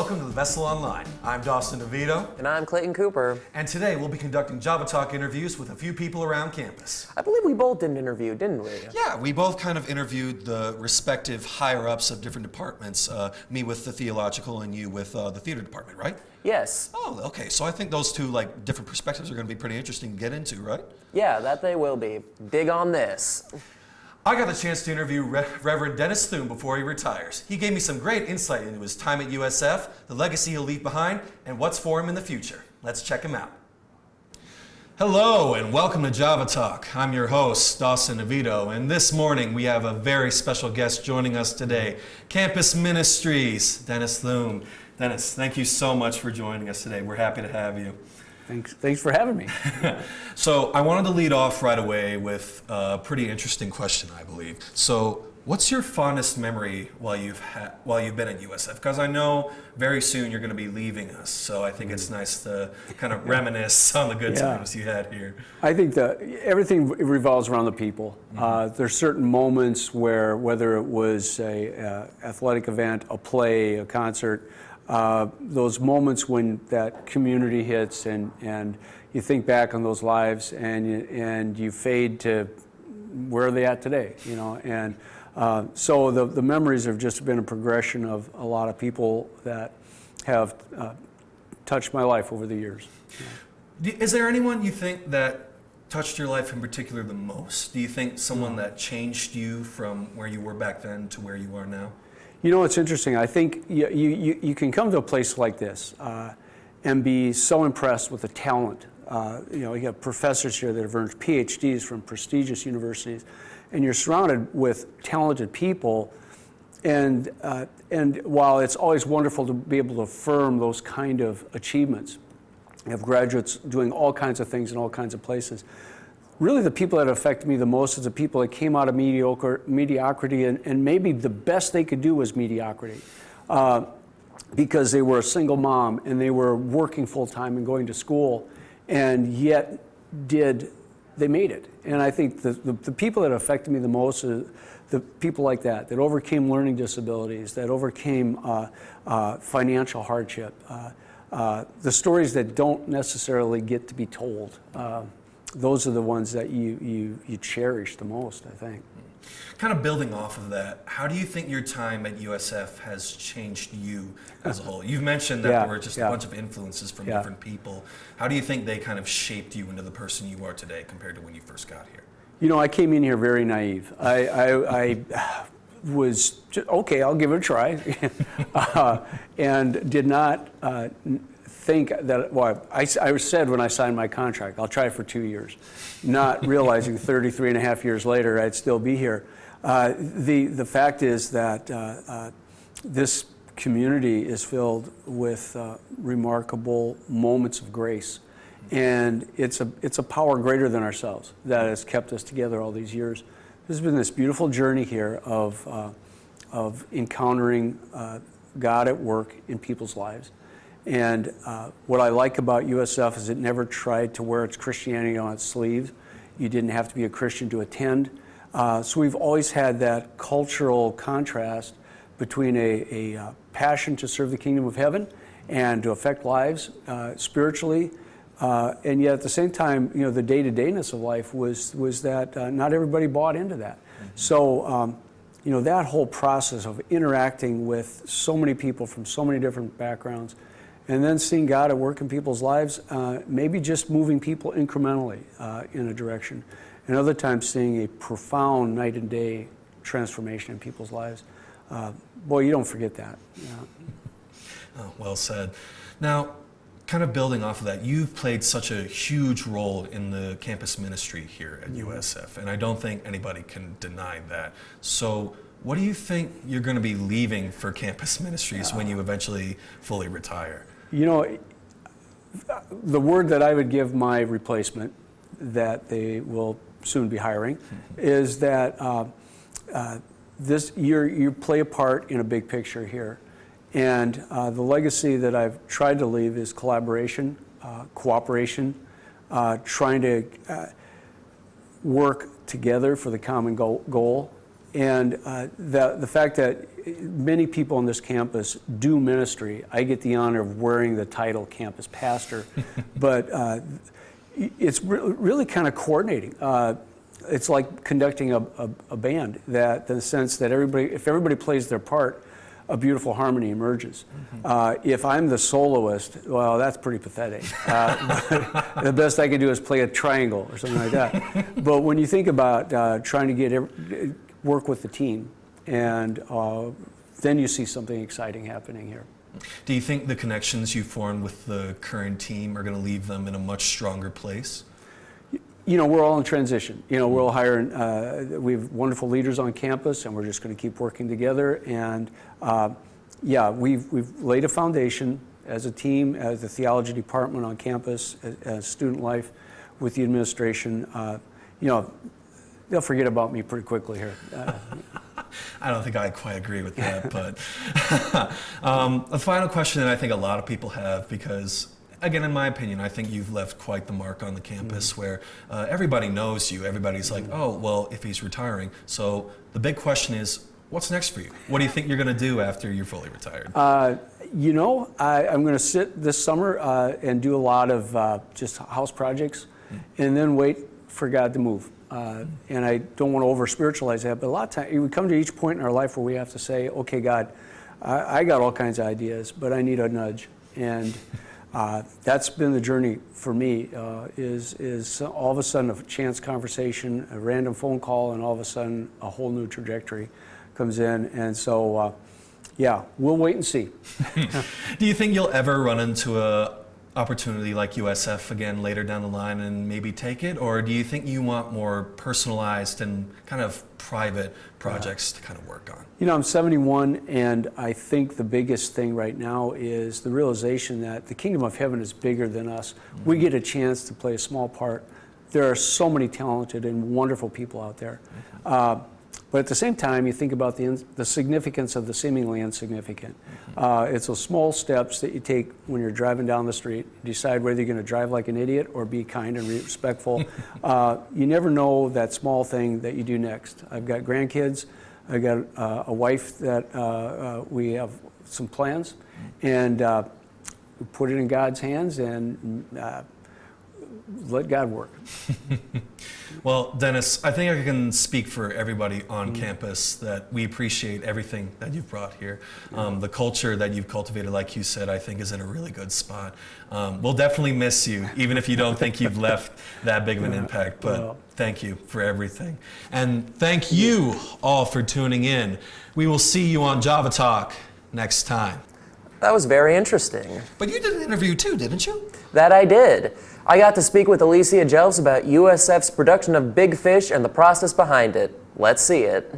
welcome to the Vessel Online. I'm Dawson and And I'm Clayton Cooper. And today we'll be conducting Java Talk interviews with a few people around campus. I believe we both did an interview, didn't we? Yeah, we both kind of interviewed the respective higher-ups of different departments. Me with the theological and you with the theater department, right? Yes. Oh, okay. So I think those two different perspectives are going to be pretty interesting to get into, right? Yeah, that they will be. Dig on this. I got the chance to interview Reverend Dennis Thune before he retires. He gave me some great insight into his time at USF, the legacy he'll leave behind, and what's for him in the future. Let's check him out. Hello and welcome to Java Talk. I'm your host, Dawson DeVito, and this morning we have a very special guest joining us today, Campus Ministries, Dennis Thune. Dennis, thank you so much for joining us today. We're happy to have you. Thanks for having me. So I wanted to lead off right away with a pretty interesting question, I believe. So what's your fondest memory while you've been at USF? Because I know very soon you're going to be leaving us, so I think it's nice to kind of reminisce on the good times you had here. I think that everything revolves around the people. There's certain moments where, whether it was a athletic event, a play, a concert, those moments when that community hits and you think back on those lives and you fade to where are they at today, you know, and so the memories have just been a progression of a lot of people that have touched my life over the years. Is there anyone you think that touched your life in particular the most? Do you think someone that changed you from where you were back then to where you are now? You know, it's interesting. I think you can come to a place like this and be so impressed with the talent. You know, you have professors here that have earned PhDs from prestigious universities, and you're surrounded with talented people. And while it's always wonderful to be able to affirm those kind of achievements, you have graduates doing all kinds of things in all kinds of places. Really, the people that affected me the most is the people that came out of mediocrity, and maybe the best they could do was mediocrity, because they were a single mom and they were working full time and going to school, and yet they made it. And I think the people that affected me the most are the people like that overcame learning disabilities, that overcame financial hardship, the stories that don't necessarily get to be told. Those are the ones that you cherish the most, I think. Kind of building off of that, how do you think your time at USF has changed you as a whole? You've mentioned that there were just a bunch of influences from different people. How do you think they kind of shaped you into the person you are today compared to when you first got here? You know, I came in here very naive. I was, okay, I'll give it a try, and did not think that, well, I said when I signed my contract, I'll try for 2 years, not realizing 33 and a half years later I'd still be here. The fact is that this community is filled with remarkable moments of grace, and it's a power greater than ourselves that has kept us together all these years. There's been this beautiful journey here of encountering God at work in people's lives. And what I like about USF is it never tried to wear its Christianity on its sleeve. You didn't have to be a Christian to attend. So we've always had that cultural contrast between a passion to serve the kingdom of heaven and to affect lives spiritually. And yet at the same time, you know, the day-to-dayness of life was that not everybody bought into that. So, you know, that whole process of interacting with so many people from so many different backgrounds, and then seeing God at work in people's lives, maybe just moving people incrementally in a direction, and other times seeing a profound night and day transformation in people's lives. Boy, you don't forget that. Yeah. Oh, well said. Now, kind of building off of that, you've played such a huge role in the campus ministry here at USF, and I don't think anybody can deny that. So what do you think you're going to be leaving for campus ministries when you eventually fully retire? You know, the word that I would give my replacement, that they will soon be hiring, is that you play a part in a big picture here. And the legacy that I've tried to leave is collaboration, cooperation, trying to work together for the common goal, And the fact that many people on this campus do ministry, I get the honor of wearing the title campus pastor, but it's really kind of coordinating. It's like conducting a band, that in the sense that if everybody plays their part, a beautiful harmony emerges. If I'm the soloist, well, that's pretty pathetic. The best I can do is play a triangle or something like that. But when you think about trying to work with the team, and then you see something exciting happening here. Do you think the connections you formed with the current team are going to leave them in a much stronger place? You know, we're all in transition. You know, we're all hiring, we have wonderful leaders on campus, and we're just going to keep working together. And yeah, we've laid a foundation as a team, as the theology department on campus, as student life with the administration. You know, they'll forget about me pretty quickly here. I don't think I quite agree with that, but a final question that I think a lot of people have, because again, in my opinion, I think you've left quite the mark on the campus where everybody knows you. Everybody's like, oh, well, if he's retiring. So the big question is, what's next for you? What do you think you're going to do after you're fully retired? You know, I'm going to sit this summer and do a lot of just house projects and then wait for God to move. And I don't want to over-spiritualize that, but a lot of times we come to each point in our life where we have to say, okay, God, I got all kinds of ideas, but I need a nudge. And that's been the journey for me, is all of a sudden a chance conversation, a random phone call, and all of a sudden a whole new trajectory comes in. And so, yeah, we'll wait and see. Do you think you'll ever run into a opportunity like USF again later down the line and maybe take it? Or do you think you want more personalized and kind of private projects to kind of work on? You know, I'm 71, and I think the biggest thing right now is the realization that the kingdom of heaven is bigger than us. We get a chance to play a small part. There are so many talented and wonderful people out there. But at the same time, you think about the significance of the seemingly insignificant. It's those small steps that you take when you're driving down the street, decide whether you're going to drive like an idiot or be kind and respectful. You never know that small thing that you do next. I've got grandkids. I've got a wife that we have some plans, and we put it in God's hands and let God work. Well, Dennis, I think I can speak for everybody on campus that we appreciate everything that you've brought here. The culture that you've cultivated, like you said, I think is in a really good spot. We'll definitely miss you, even if you don't think you've left that big of an impact, but thank you for everything. And thank you all for tuning in. We will see you on Java Talk next time. That was very interesting. But you did an interview too, didn't you? That I did. I got to speak with Alicia Jelfs about USF's production of Big Fish and the process behind it. Let's see it.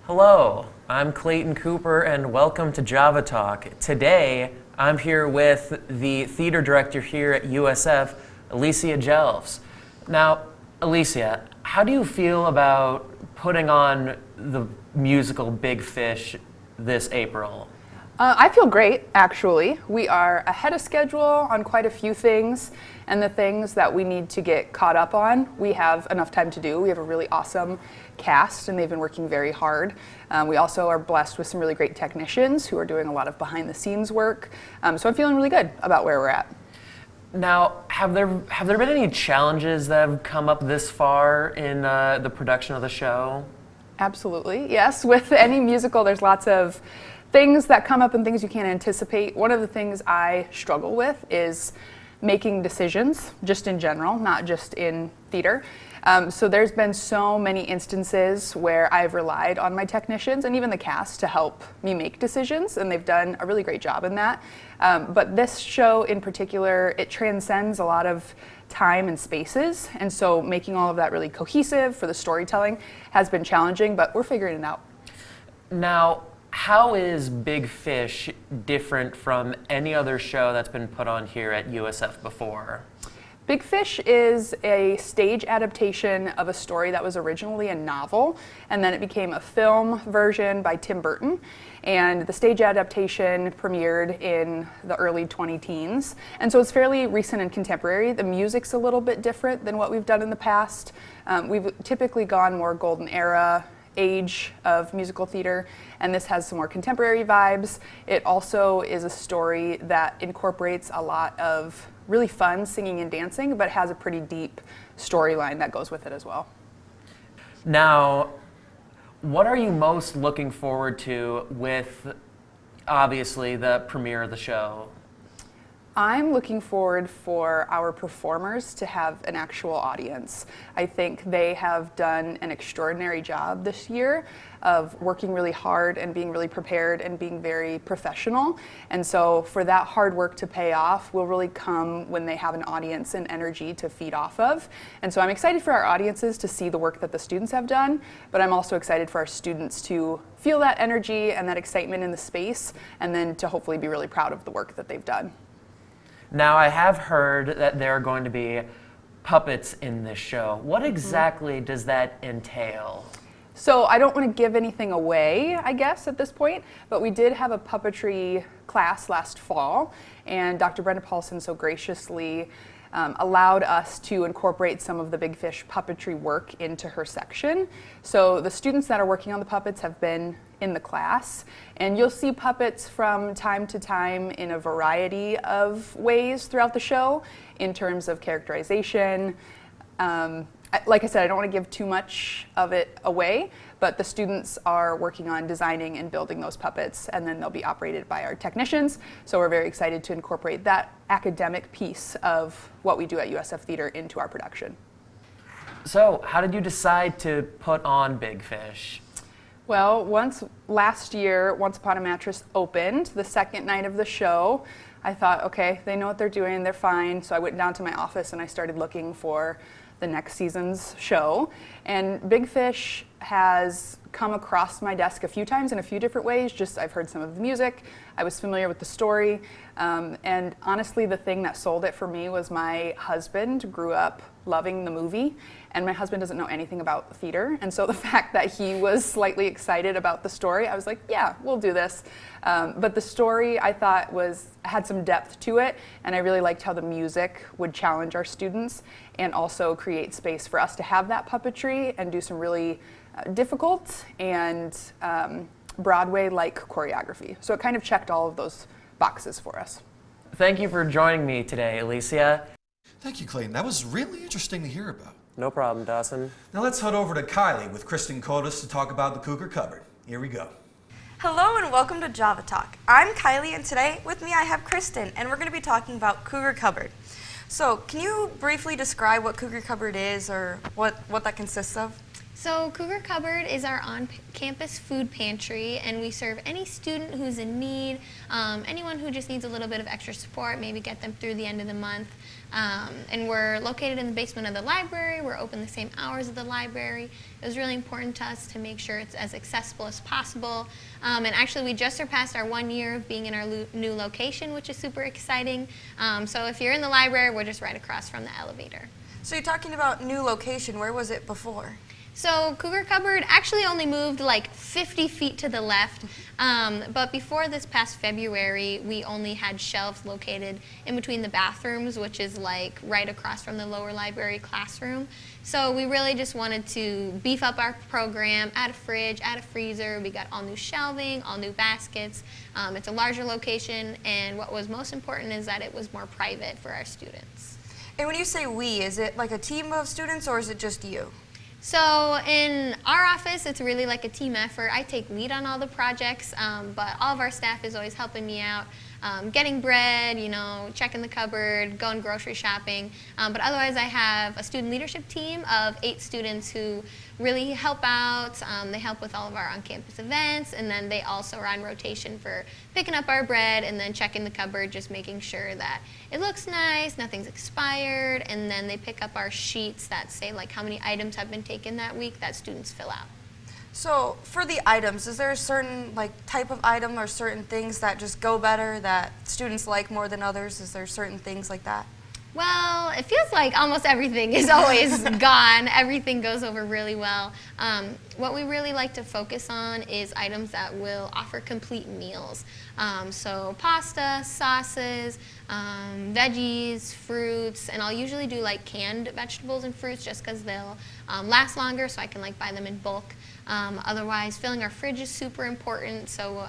Hello, I'm Clayton Cooper, and welcome to Java Talk. Today, I'm here with the theater director here at USF, Alicia Jelfs. Now, Alicia, how do you feel about putting on the musical Big Fish this April? I feel great, actually. We are ahead of schedule on quite a few things, and the things that we need to get caught up on, we have enough time to do. We have a really awesome cast, and they've been working very hard. We also are blessed with some really great technicians who are doing a lot of behind-the-scenes work. So I'm feeling really good about where we're at. Now, have there been any challenges that have come up this far in the production of the show? Absolutely, yes. With any musical, there's lots of things that come up and things you can't anticipate. One of the things I struggle with is making decisions, just in general, not just in theater. So there's been so many instances where I've relied on my technicians and even the cast to help me make decisions, and they've done a really great job in that. But this show in particular, it transcends a lot of time and spaces, and so making all of that really cohesive for the storytelling has been challenging, but we're figuring it out. Now, how is Big Fish different from any other show that's been put on here at USF before? Big Fish is a stage adaptation of a story that was originally a novel, and then it became a film version by Tim Burton. And the stage adaptation premiered in the early 20-teens. And so it's fairly recent and contemporary. The music's a little bit different than what we've done in the past. We've typically gone more golden era age of musical theater, and this has some more contemporary vibes. It also is a story that incorporates a lot of really fun singing and dancing, but has a pretty deep storyline that goes with it as well. Now, what are you most looking forward to with, obviously, the premiere of the show? I'm looking forward for our performers to have an actual audience. I think they have done an extraordinary job this year of working really hard and being really prepared and being very professional. And so for that hard work to pay off will really come when they have an audience and energy to feed off of. And so I'm excited for our audiences to see the work that the students have done, but I'm also excited for our students to feel that energy and that excitement in the space, and then to hopefully be really proud of the work that they've done. Now, I have heard that there are going to be puppets in this show. What exactly does that entail? So I don't want to give anything away, I guess, at this point, but we did have a puppetry class last fall, and Dr. Brenda Paulson so graciously allowed us to incorporate some of the Big Fish puppetry work into her section. So the students that are working on the puppets have been in the class, and you'll see puppets from time to time in a variety of ways throughout the show in terms of characterization. Like I said, I don't want to give too much of it away, but the students are working on designing and building those puppets, and then they'll be operated by our technicians. So we're very excited to incorporate that academic piece of what we do at USF Theater into our production. So, how did you decide to put on Big Fish? Well, last year, Once Upon a Mattress opened, the second night of the show, I thought, okay, they know what they're doing, they're fine. So I went down to my office and I started looking for the next season's show. And Big Fish has come across my desk a few times in a few different ways. Just I've heard some of the music, I was familiar with the story, and honestly the thing that sold it for me was my husband grew up loving the movie, and my husband doesn't know anything about theater, and so the fact that he was slightly excited about the story, I was like, yeah, we'll do this. But the story I thought had some depth to it, and I really liked how the music would challenge our students and also create space for us to have that puppetry and do some really difficult and Broadway-like choreography. So it kind of checked all of those boxes for us. Thank you for joining me today, Alicia. Thank you, Clayton. That was really interesting to hear about. No problem, Dawson. Now let's head over to Kylie with Kristen Kotis to talk about the Cougar Cupboard. Here we go. Hello and welcome to Java Talk. I'm Kylie, and today with me I have Kristen, and we're going to be talking about Cougar Cupboard. So can you briefly describe what Cougar Cupboard is, or what that consists of? So Cougar Cupboard is our on-campus food pantry, and we serve any student who's in need, anyone who just needs a little bit of extra support, maybe get them through the end of the month. And we're located in the basement of the library. We're open the same hours of the library. It was really important to us to make sure it's as accessible as possible. And actually, we just surpassed our 1 year of being in our new location, which is super exciting. So if you're in the library, we're just right across from the elevator. So you're talking about new location. Where was it before? So Cougar Cupboard actually only moved like 50 feet to the left, but before this past February, we only had shelves located in between the bathrooms, which is like right across from the lower library classroom. So we really just wanted to beef up our program, add a fridge, add a freezer. We got all new shelving, all new baskets. It's a larger location, and what was most important is that it was more private for our students. And when you say we, is it like a team of students, or is it just you? So in our office, it's really like a team effort. I take lead on all the projects, but all of our staff is always helping me out, getting bread, checking the cupboard, going grocery shopping. But otherwise, I have a student leadership team of 8 students who really help out. They help with all of our on-campus events, and then they also are on rotation for picking up our bread and then checking the cupboard, just making sure that it looks nice, nothing's expired, and then they pick up our sheets that say like how many items have been taken that week that students fill out. So for the items, is there a certain type of item or certain things that just go better that students like more than others? Is there certain things like that? Well, it feels like almost everything is always gone. Everything goes over really well. What we really like to focus on is items that will offer complete meals. So pasta, sauces, veggies, fruits, and I'll usually do like canned vegetables and fruits just because they'll last longer, so I can buy them in bulk. Otherwise, filling our fridge is super important. So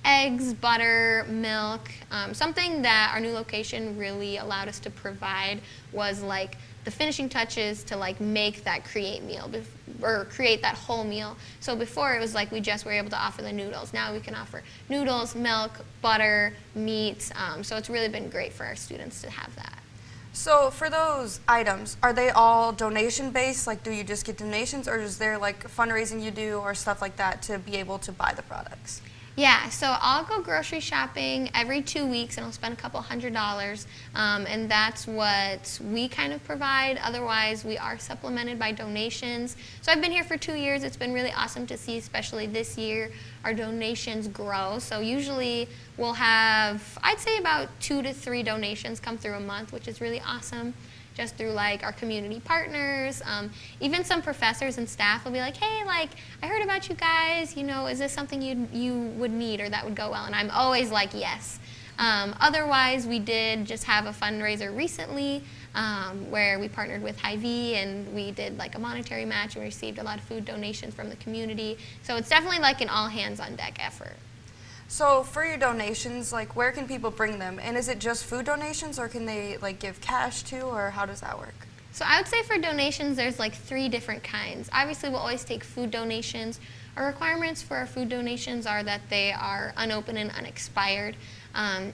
eggs, butter, milk. Something that our new location really allowed us to provide was like the finishing touches to like make that create meal or create that whole meal. So before it was like we just were able to offer the noodles. Now we can offer noodles, milk, butter, meat. So it's really been great for our students to have that. So for those items, are they all donation based? Like, do you just get donations, or is there like fundraising you do or stuff like that to be able to buy the products? Yeah, so I'll go grocery shopping every 2 weeks and I'll spend a couple $100s, and that's what we kind of provide. Otherwise, we are supplemented by donations. So I've been here for 2 years. It's been really awesome to see, especially this year, our donations grow. So usually we'll have, I'd say about 2 to 3 donations come through a month, which is really awesome. Just through like our community partners. Even some professors and staff will be like, hey, like, I heard about you guys, you know, is this something you would need or that would go well? And I'm always like, yes. Otherwise, we did just have a fundraiser recently where we partnered with Hy-Vee and we did like a monetary match and received a lot of food donations from the community. So it's definitely like an all hands on deck effort. So for your donations, like, where can people bring them? And is it just food donations, or can they like give cash too, or how does that work? So I would say for donations, there's like 3 different kinds. Obviously, we'll always take food donations. Our requirements for our food donations are that they are unopened and unexpired.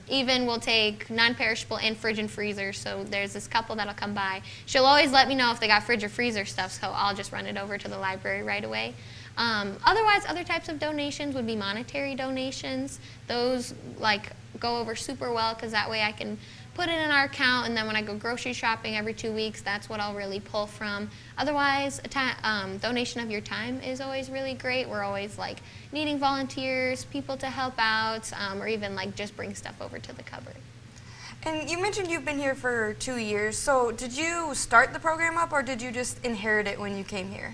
Even we'll take non-perishable and fridge and freezer. So there's this couple that'll come by. She'll always let me know if they got fridge or freezer stuff, so I'll just run it over to the library right away. Otherwise, other types of donations would be monetary donations. Those like go over super well because that way I can put it in our account, and then when I go grocery shopping every 2 weeks, that's what I'll really pull from. Otherwise, donation of your time is always really great. We're always like needing volunteers, people to help out, or even like just bring stuff over to the cupboard. And you mentioned you've been here for 2 years. So did you start the program up, or did you just inherit it when you came here?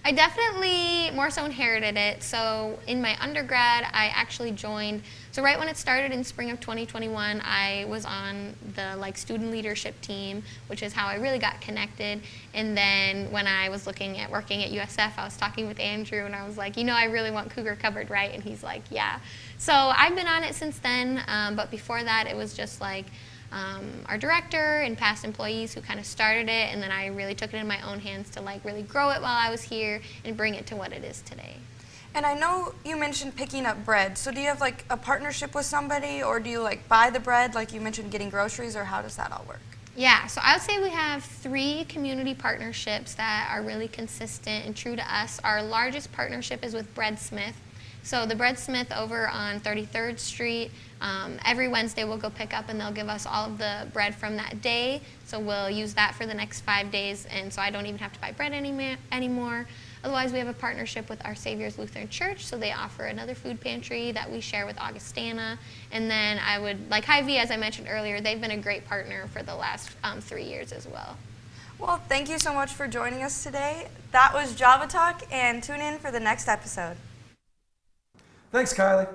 I definitely more so inherited it. So in my undergrad, I actually joined, so right when it started in spring of 2021, I was on the like student leadership team, which is how I really got connected. And then when I was looking at working at USF, I was talking with Andrew and I was like, you know, I really want Cougar Cupboard, right? And he's like, yeah. So I've been on it since then, but before that it was just like our director and past employees who kind of started it, and then I really took it in my own hands to like really grow it while I was here and bring it to what it is today. And I know you mentioned picking up bread. So do you have like a partnership with somebody, or do you like buy the bread, like you mentioned getting groceries, or how does that all work? Yeah, so I would say we have 3 community partnerships that are really consistent and true to us. Our largest partnership is with Breadsmith. So the Breadsmith over on 33rd Street, every Wednesday we'll go pick up and they'll give us all of the bread from that day. So we'll use that for the next 5 days, and so I don't even have to buy bread anymore. Otherwise, we have a partnership with Our Savior's Lutheran Church, so they offer another food pantry that we share with Augustana. And then I would, like Hy-Vee, as I mentioned earlier, they've been a great partner for the last 3 years as well. Well, thank you so much for joining us today. That was Java Talk, and tune in for the next episode. Thanks, Kylie.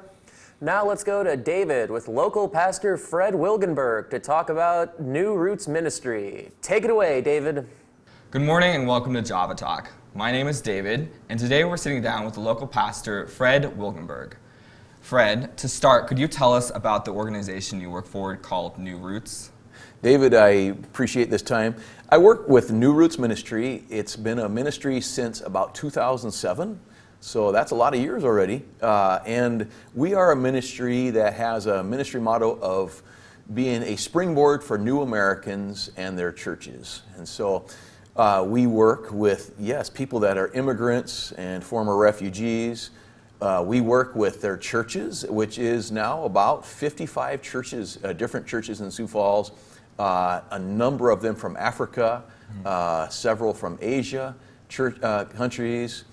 Now let's go to David with local pastor Fred Wilgenberg to talk about New Roots Ministry. Take it away, David. Good morning and welcome to Java Talk. My name is David, and today we're sitting down with the local pastor Fred Wilgenberg. Fred, to start, could you tell us about the organization you work for called New Roots? David, I appreciate this time. I work with New Roots Ministry. It's been a ministry since about 2007. So that's a lot of years already. And we are a ministry that has a ministry motto of being a springboard for new Americans and their churches. And so we work with, yes, people that are immigrants and former refugees. We work with their churches, which is now about 55 churches, different churches in Sioux Falls, a number of them from Africa, several from Asia, countries,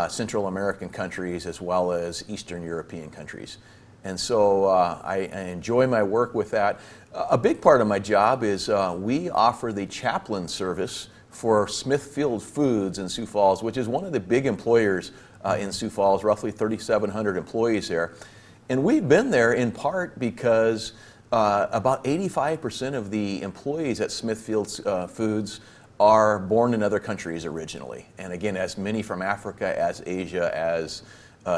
Central American countries, as well as Eastern European countries. And so I enjoy my work with that. A big part of my job is we offer the chaplain service for Smithfield Foods in Sioux Falls, which is one of the big employers in Sioux Falls, roughly 3,700 employees there. And we've been there in part because about 85% of the employees at Smithfield Foods are born in other countries originally. And again, as many from Africa, as Asia, as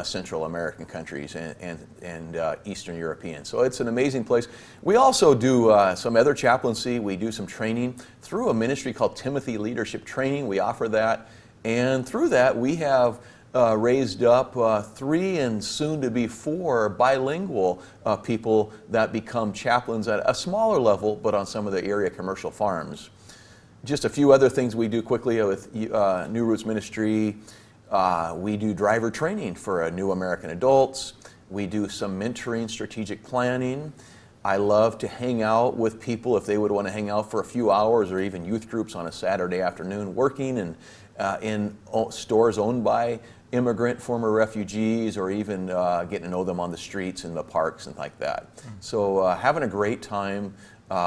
Central American countries and Eastern European. So it's an amazing place. We also do some other chaplaincy. We do some training through a ministry called Timothy Leadership Training. We offer that. And through that, we have raised up 3 and soon to be 4 bilingual people that become chaplains at a smaller level, but on some of the area commercial farms. Just a few other things we do quickly with New Roots Ministry. We do driver training for new American adults. We do some mentoring, strategic planning. I love to hang out with people if they would want to hang out for a few hours, or even youth groups on a Saturday afternoon, working in stores owned by immigrant former refugees, or even getting to know them on the streets and the parks and like that. So having a great time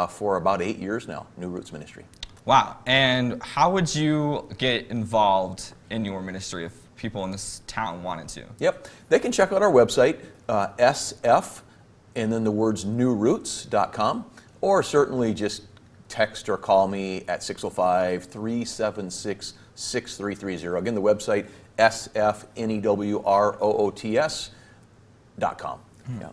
for about 8 years now, New Roots Ministry. Wow. And how would you get involved in your ministry if people in this town wanted to? Yep. They can check out our website, SF, and then the words newroots.com, or certainly just text or call me at 605-376-6330. Again, the website, sfnewroots.com. Yeah.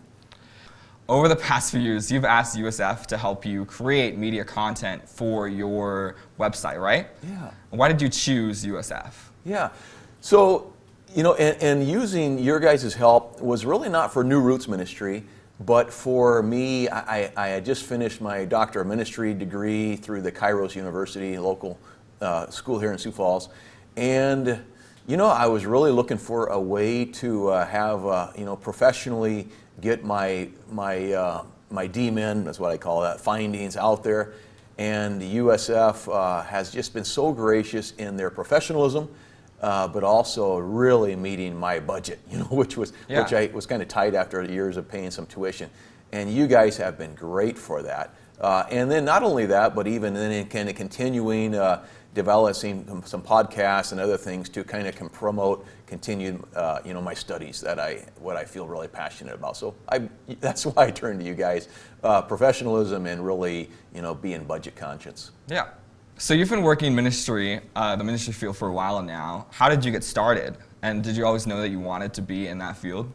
Over the past few years, you've asked USF to help you create media content for your website, right? Yeah. Why did you choose USF? Yeah. So, you know, and using your guys' help was really not for New Roots Ministry, but for me. I had just finished my Doctor of Ministry degree through the Kairos University, local school here in Sioux Falls. And, you know, I was really looking for a way to have, you know, professionally get my DMin, that's what I call that, findings out there. And the USF has just been so gracious in their professionalism, but also really meeting my budget, you know, which I was kind of tight after years of paying some tuition. And you guys have been great for that. And then not only that, but even then in kind of continuing developing some podcasts and other things to kind of promote continued, you know, my studies what I feel really passionate about. So that's why I turned to you guys, professionalism and really, you know, being budget conscious. Yeah. So you've been working the ministry field for a while now. How did you get started? And did you always know that you wanted to be in that field?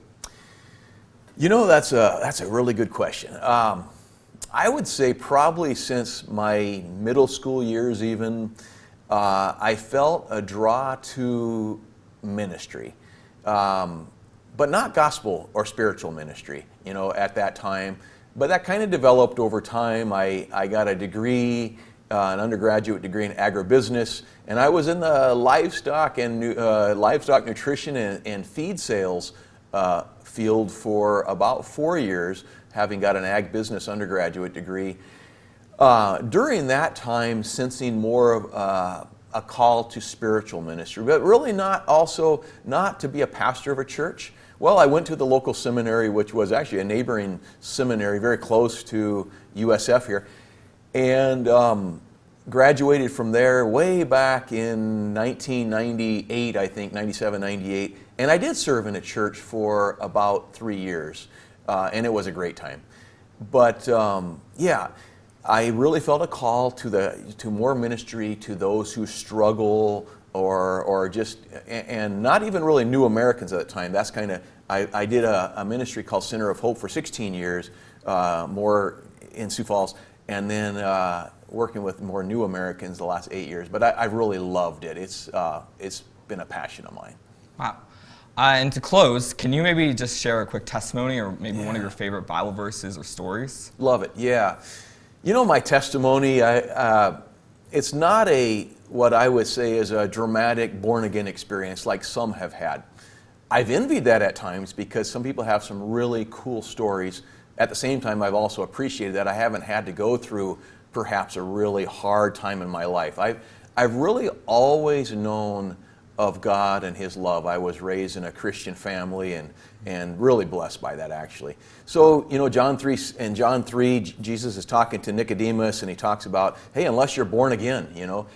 You know, that's a really good question. I would say probably since my middle school years even, I felt a draw to ministry, but not gospel or spiritual ministry, you know, at that time. But that kind of developed over time. I got a degree, an undergraduate degree in agribusiness, and I was in the livestock nutrition and feed sales field for about 4 years, having got an ag business undergraduate degree. During that time, sensing more of a call to spiritual ministry, but really not to be a pastor of a church. Well, I went to the local seminary, which was actually a neighboring seminary very close to USF here, and graduated from there way back in 1998, I think, 97, 98. And I did serve in a church for about 3 years, and it was a great time. But yeah, I really felt a call to more ministry to those who struggle or just, and not even really new Americans at the time. That's kind of, I did a ministry called Center of Hope for 16 years, more in Sioux Falls, and then working with more new Americans the last 8 years. But I really loved it. It's been a passion of mine. Wow. And to close, can you maybe just share a quick testimony or maybe one of your favorite Bible verses or stories? Love it, yeah. You know, my testimony, it's not what I would say is a dramatic born-again experience like some have had. I've envied that at times because some people have some really cool stories. At the same time, I've also appreciated that I haven't had to go through perhaps a really hard time in my life. I've really always known of God and His love. I was raised in a Christian family and really blessed by that, actually. So, you know, John 3, Jesus is talking to Nicodemus, and He talks about, hey, unless you're born again, you know.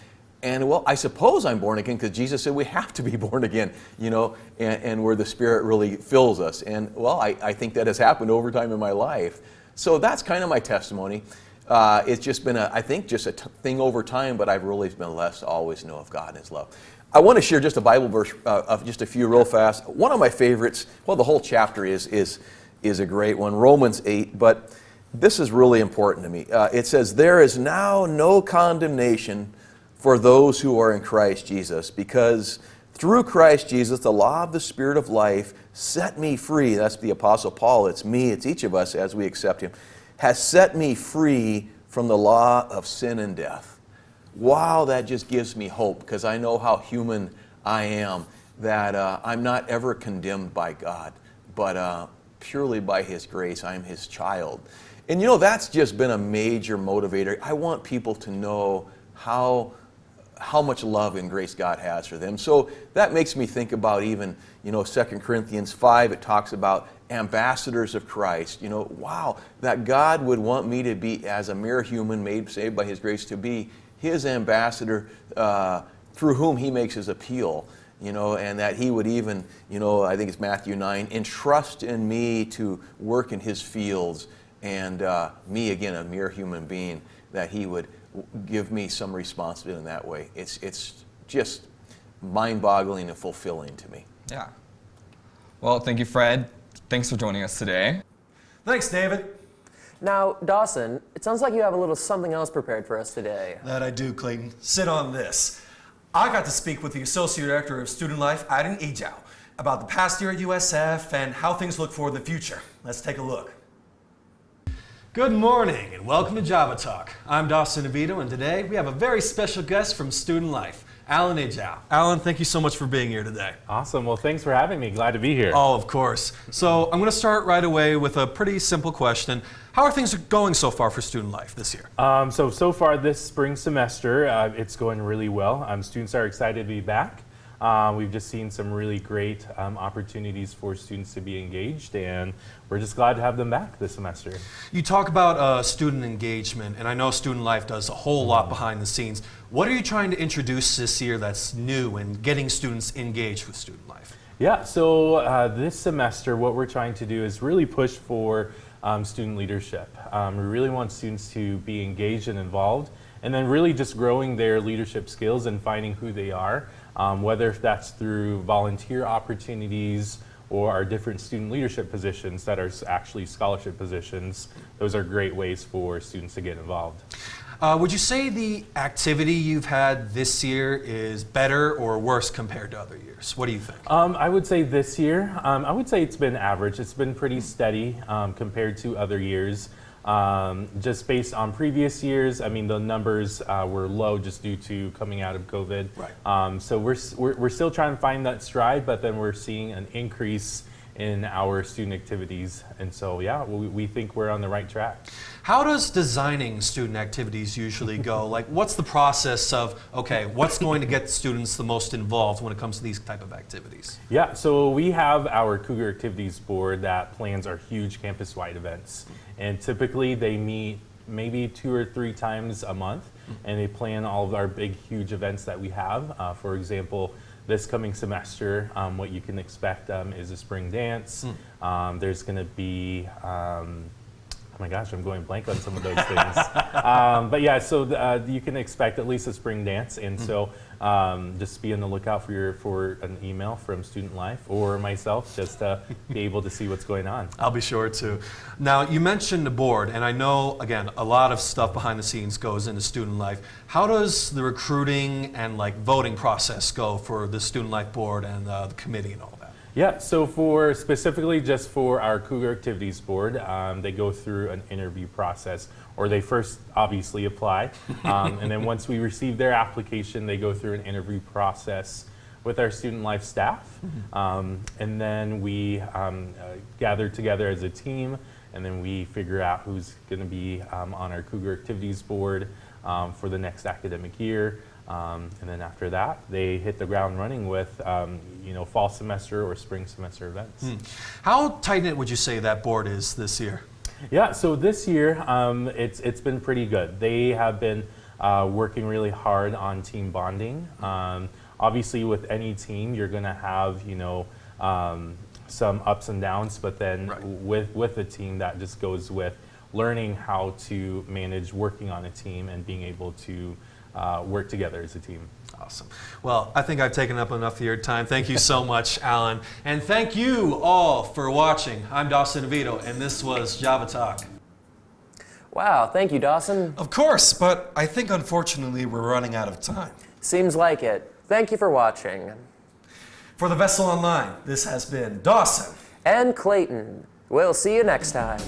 And, well, I suppose I'm born again because Jesus said we have to be born again, you know, and where the Spirit really fills us. And, well, I think that has happened over time in my life. So that's kind of my testimony. It's just been, I think, just a thing over time, but I've really been blessed to always know of God and His love. I want to share just a Bible verse, of just a few real fast. One of my favorites, well, the whole chapter is a great one, Romans 8, but this is really important to me. It says, "There is now no condemnation for those who are in Christ Jesus, because through Christ Jesus, the law of the Spirit of life set me free." That's the Apostle Paul. It's me, it's each of us as we accept Him. "Has set me free from the law of sin and death." Wow, that just gives me hope, because I know how human I am, that I'm not ever condemned by God, but purely by His grace, I'm His child. And that's just been a major motivator. I want people to know how much love and grace God has for them. So that makes me think about even, 2 Corinthians 5, it talks about ambassadors of Christ. Wow, that God would want me to be, as a mere human made saved by His grace, to be His ambassador through whom He makes His appeal. And that He would even, I think it's Matthew 9, entrust in me to work in His fields, and me, again, a mere human being, that He would give me some responsibility in that way. It's just mind-boggling and fulfilling to me. Yeah. Well, thank you, Fred. Thanks for joining us today. Thanks, David. Now, Dawson, it sounds like you have a little something else prepared for us today. That I do, Clayton. Sit on this. I got to speak with the Associate Director of Student Life, Aiden Ejau, about the past year at USF and how things look for the future. Let's take a look. Good morning and welcome to Java Talk. I'm Dawson DeVito, and today we have a very special guest from Student Life, Alan Ejau. Alan, thank you so much for being here today. Awesome. Well, thanks for having me. Glad to be here. Oh, of course. So I'm going to start right away with a pretty simple question. How are things going so far for Student Life this year? So far this spring semester, it's going really well. Students are excited to be back. We've just seen some really great opportunities for students to be engaged, and we're just glad to have them back this semester. You talk about student engagement, and I know Student Life does a whole lot behind the scenes. What are you trying to introduce this year that's new and getting students engaged with Student Life? Yeah, so this semester what we're trying to do is really push for student leadership. We really want students to be engaged and involved, and then really just growing their leadership skills and finding who they are. Whether that's through volunteer opportunities or our different student leadership positions that are actually scholarship positions, those are great ways for students to get involved. Would you say the activity you've had this year is better or worse compared to other years? What do you think? I would say this year, I would say it's been average. It's been pretty steady compared to other years. Just based on previous years, I mean, the numbers were low just due to coming out of COVID. Right. So we're still trying to find that stride, but then we're seeing an increase in our student activities. And so, yeah, we think we're on the right track. How does designing student activities usually go? Like, what's the process of, okay, what's going to get students the most involved when it comes to these type of activities? Yeah, so we have our Cougar Activities Board that plans our huge campus-wide events. And typically they meet maybe 2 or 3 times a month, and they plan all of our big, huge events that we have. For example, this coming semester, what you can expect is a spring dance. There's going to be, oh my gosh, I'm going blank on some of those things. But yeah, so you can expect at least a spring dance, and so just be on the lookout for an email from Student Life or myself, just to be able to see what's going on. I'll be sure to. Now, you mentioned the board, and I know, again, a lot of stuff behind the scenes goes into Student Life. How does the recruiting and voting process go for the Student Life board and the committee and all that? Yeah, so specifically just for our Cougar Activities Board, they go through an interview process, or they first obviously apply, and then once we receive their application, they go through an interview process with our Student Life staff, and then we gather together as a team, and then we figure out who's going to be on our Cougar Activities Board for the next academic year. And then after that, they hit the ground running with fall semester or spring semester events. How tight-knit would you say that board is this year? Yeah, so this year, it's been pretty good. They have been working really hard on team bonding. Obviously, with any team, you're going to have some ups and downs, but then right. with a team, that just goes with learning how to manage working on a team and being able to work together as a team. Awesome. Well, I think I've taken up enough of your time. Thank you so much, Alan. And thank you all for watching. I'm Dawson DeVito, and this was Java Talk. Wow, thank you, Dawson. Of course, but I think unfortunately we're running out of time. Seems like it. Thank you for watching. For the Vessel Online, this has been Dawson And Clayton. We'll see you next time.